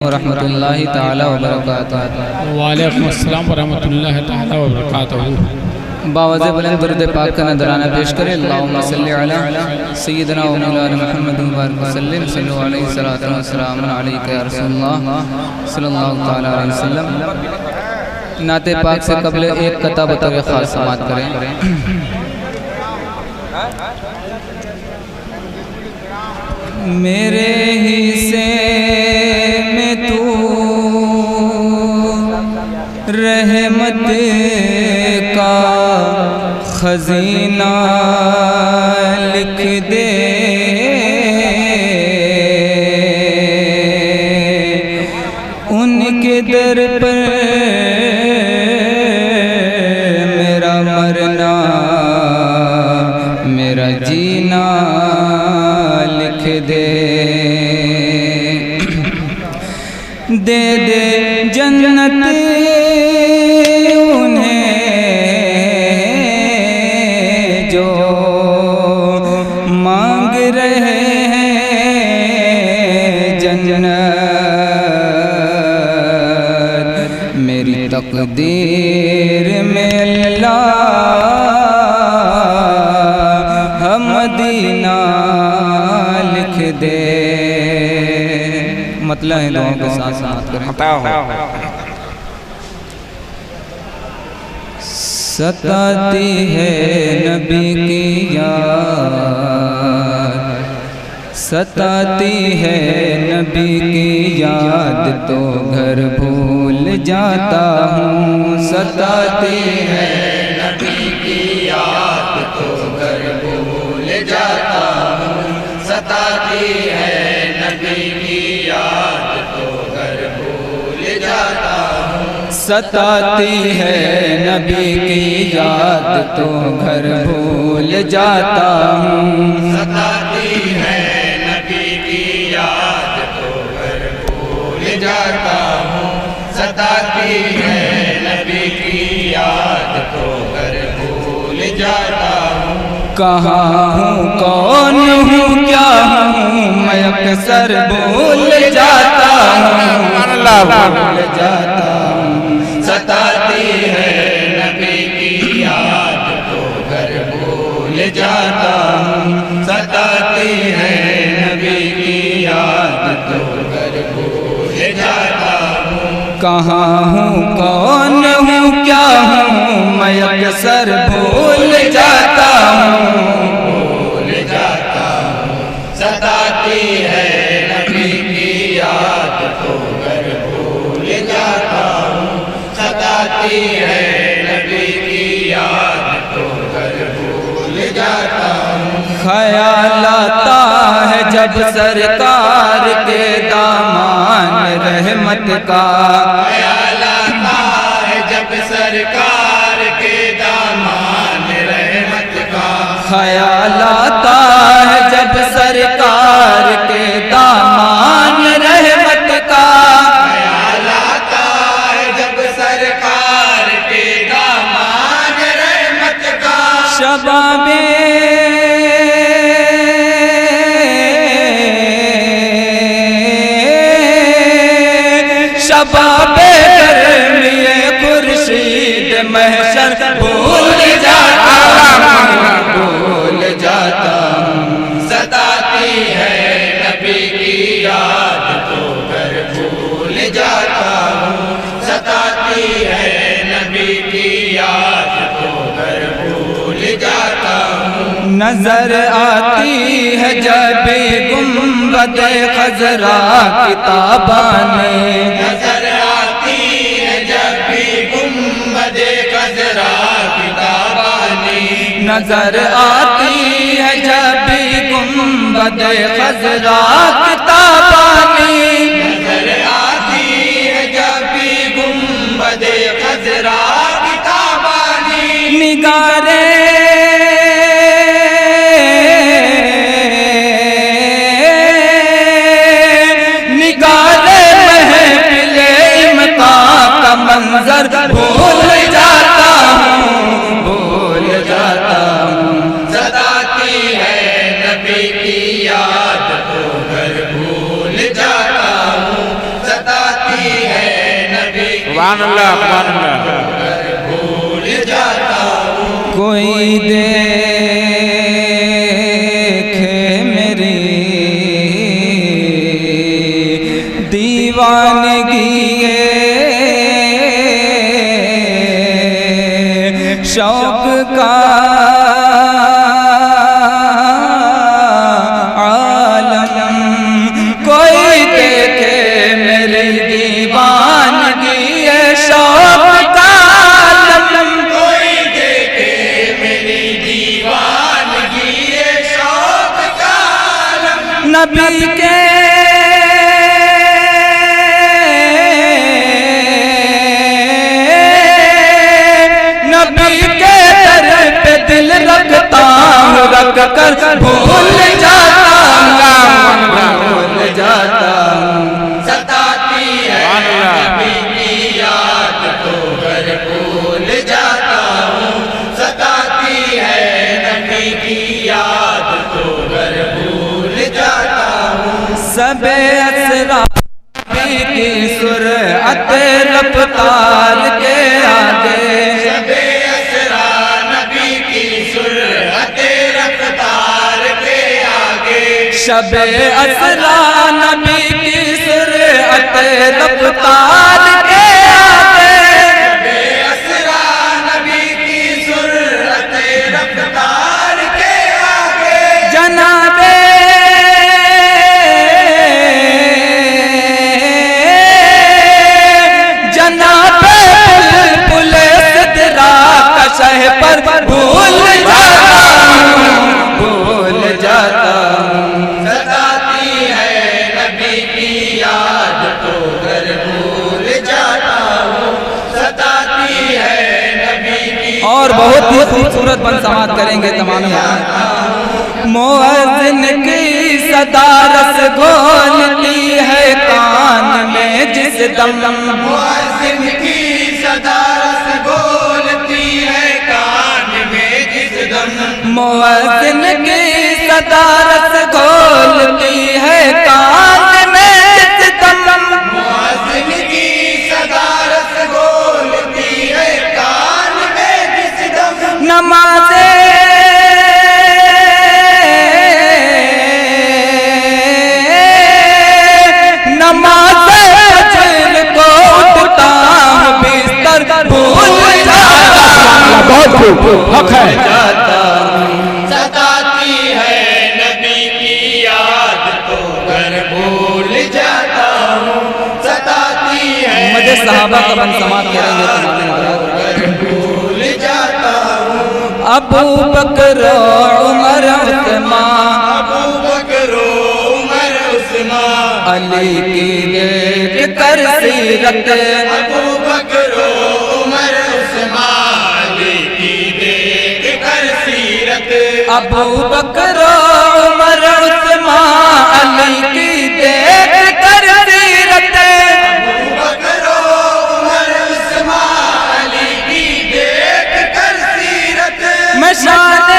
वरहमतुल्लाहि ताला वबरकातुहू। वालेकुम अस्सलाम वरहमतुल्लाहि ताला वबरकातुहू। बावज़ बुलंद दुरूद पाक का नजराना पेश करें। अल्लाहुम्मा सल्लि अला सय्यिदिना व मौलाना मुहम्मद व सल्लिम सल्लल्लाहु अलैहि व सल्लम अलैका या रसूलल्लाह सल्लल्लाहु तआला अलैहि वसल्लम। नाते पाक से कबल एक कता बतौर खास समात करें। मेरे हिस्से में तू रहमत का खजीना लिख दे, उनके दर पर मेरा मरना मेरा जीना लिख दे। दे दे जन्नत उन्हें जो मांग रहे हैं जन्नत। मेरी तकदीर में अल्लाह मदीना लिख दे। मतलब है लोगों के साथ साथ करें। सताती है नबी की याद, सताती है नबी की याद तो घर भूल जाता हूँ। सताती है नबी की याद तो घर भूल जाता हूँ। सताती है नबी की याद तो घर भूल जाता हूँ। सताती है नबी की याद तो घर भूल जाता हूँ। सताती है नबी की याद तो घर भूल जाता हूँ। सताती है नबी की याद तो घर भूल जाता हूँ। कहाँ हूँ कौन हूँ क्या हूँ मैं अक्सर भूल जाता हूँ। भूल जाता हूँ। सताती है नबी की याद तो घर भूल जाता हूँ। सताती है नबी की याद तो घर भूल जाता हूँ। कहाँ हूँ कौन हूँ क्या हूँ मैं अक्सर भूल जाता हूँ। भूल जाता हूँ। सताती है नबी की याद तो घर भूल जाता हूँ। सताती है नबी की याद तो घर भूल जाता हूँ। ख्याल आता है जब सरकार के दामान रहमत का। ख्याल आता है जब सरकार के दामान रहमत का। ख्याल आता है जब सरकार के दामान रहमत का। ख्याल आता है जब सरकार के दामान रहमत का। शबाबे शबाबे गर्मीए खुर्शीद महशर भूल जाता हूँ। भूल जाता हूँ। सताती है नबी की याद तो घर भूल जाता हूँ। सताती है नबी की याद तो घर भूल जाता हूँ। नजर आती है जब भी गुंबद खजरा किताबाने। नजर आती है जब भी गुंबद खजरा किताबाने। नजर आती है जब भी गुंबद खजरा किताबाने। नजर आती है जब भी गुंबद खजरा किताबाने। निगारे मंजर भूल जाता हूँ। भूल जाता हूँ। सताती है नबी की याद तो घर भूल जाता सुभान अल्लाह सुभान अल्लाह। कोई देखे मेरी दीवानगी शौक का आलम, कोई देखे मेरी दीवानगी शौक का आलम, कोई देखे मेरी दीवानगी शौक का आलम। नबी के दिल रखता हूँ, रख कर भूल जाता हूँ। सताती है नबी की याद तो घर भूल जाता हूँ। सताती है नबी की याद तो घर भूल जाता हूँ। सबे असरा की सुरअत रफ्तार के आगे, सबे असरा नबी की सुरअत रफ्तार के आगे। शबे असरा नबी की सुरअत रफ्तार के आगे, शबे असरा नबी की सुरअत रफ्तार के आगे। जनाबे शह पर भूल जाता हूँ। सताती है नबी की याद तो घर भूल जाता हूँ। सताती है नबी की। और बहुत ही खूबसूरत बन समात करेंगे तमाम। मुअज्जिन की सदा रस घोलती है कान में जिस दम, मुअज्जिन की सदा रस घोलती है कान में जिस दम। मुअज्जिन की सदा रस घोलती है कान में जिस दम, मुअज्जिन की सदा रस घोलती है कान में जिस दम। नमाज़े फजर को उठता हूँ बिस्तर भूल जाता हूँ। बहुत हक है। सताती है नबी की याद तो घर भूल जाता हूँ। सताती है मजे सहाबा का बन समात करेंगे घर भूल जाता हूँ। अबू बकर उमर उस्मान, अबू बकर उमर उस्मान। अली की देख कर सीरत, अबू बकर उमर उस्मान। अली की देख कर सीरत। अबू बकर उमर उस्मान, अली की देख कर सीरत। अबू बकर उमर उस्मान। अली की देख कर सीरत। मैं शाने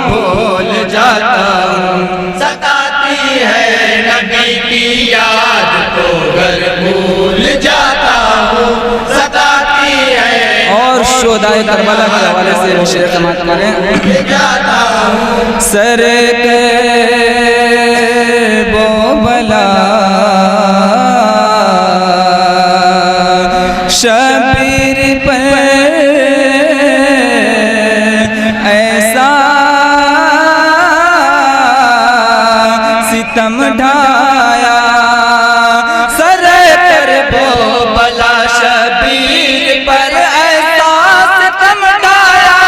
भूल जाता हूँ। सताती है नबी की याद तो घर भूल जाता हूँ। सताती है और शोदाए करबला के हवाले से शेर समात करें। जाता हूँ। सर के बोबला शबीर पर ऐसा सितम ढाया, सर पर बोबला शबीर पर ऐसा सितम ढाया,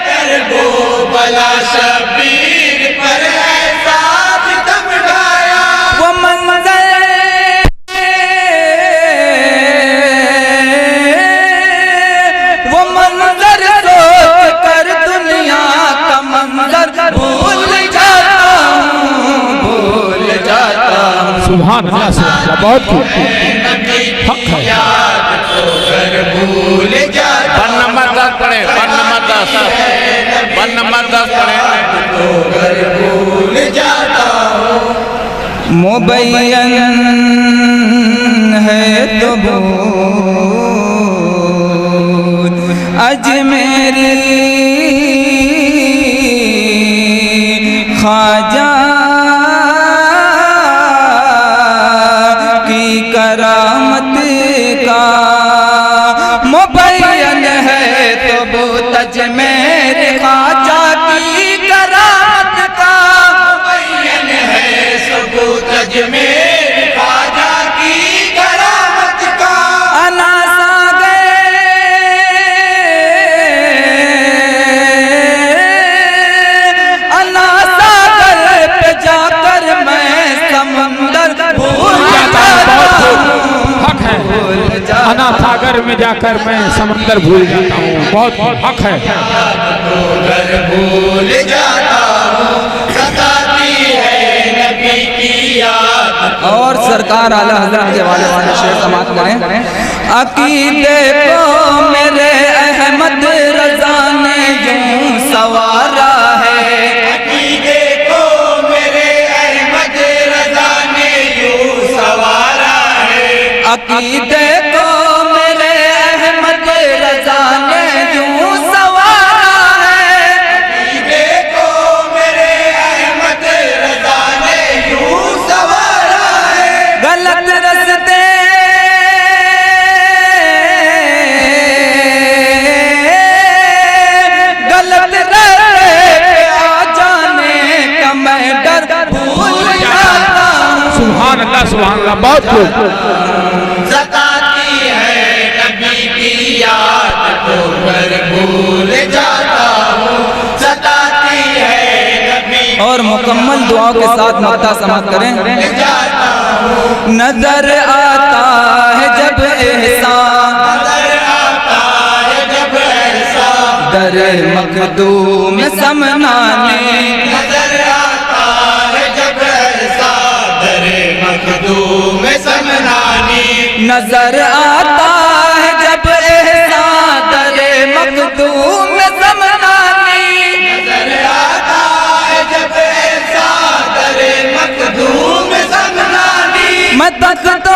कर वो बला शबीर पर ऐसा सितम ढाया। वो मंजर सोच कर दुनिया का मंजर भूल जाता हूँ। सुभान अल्लाह बहुत नबी की याद तो भूल जाता वन नंबर 10 पढ़े, वन नंबर 10, वन नंबर 10 पढ़े। तो घर भूल जाता हूँ। मुबय्यन है तो भूल अजमेरी ख्वाजा की करामत का। मुबय्यन है तो भूल अजमेरी ख्वाजा की करामत का। मुबय्यन है सबूत अजमेर ख्वाजा की करामत का। अना सागर पे जाकर मैं समंदर भूल जाता हूँ। हक है। अना सागर में जाकर मैं समंदर भूल जाता हूँ। बहुत हक है। तो घर भूल जाता हूँ। सताती है नबी की याद। और सरकार आला हज़रत के वाले वाले शेर समात करें। अकीदे को मेरे अहमद रज़ा ने यूं सवारा है। अकीदे को मेरे अहमद रज़ा ने यूं सवारा है। अकीदे को मेरे अहमद रज़ा ने यूं सवारा है। अकीदे को मेरे अहमद रज़ा ने यूं सवारा है। गलत रस्ते गलत रास्ते पे आ जाने का मैं डर भूल जाता हूँ। सुभान अल्लाह, सुभान अल्लाह। बहुत खूब। सताती है नबी की याद तो घर भूल जाता हूँ। सताती है नबी और मुकम्मल दुआ के साथ माता समात करें। जाता हूँ। नजर आता है जब एहसान नजर आता है जब ऐसा दर मखदूम समनाने। नजर आता है जब ऐसा दरे मखदूम समनानी। नजर आता है जब एहसान दर मखदूम समनाने। नजर आता है जब ऐसा दरे मखदूम समनानी। मैं तकता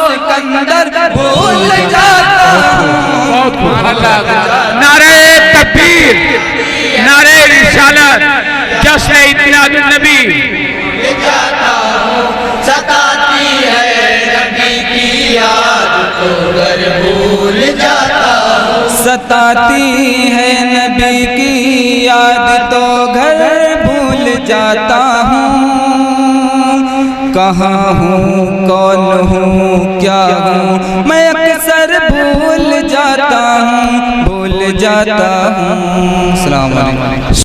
सिकंदर भूल जाता हूँ। नारे तकबीर, नारे रिसालत, जश्न इत्मीनानुन नबी। जाता हूँ। सताती है नबी की याद तो घर भूल जाता हूँ। सताती है नबी की याद तो घर भूल जाता हूँ। कहाँ हूँ, कौन हूँ, क्या हूँ, मैं अक्सर भूल जाता हूँ, भूल जाता हूँ। अस्सलाम वालेकुम।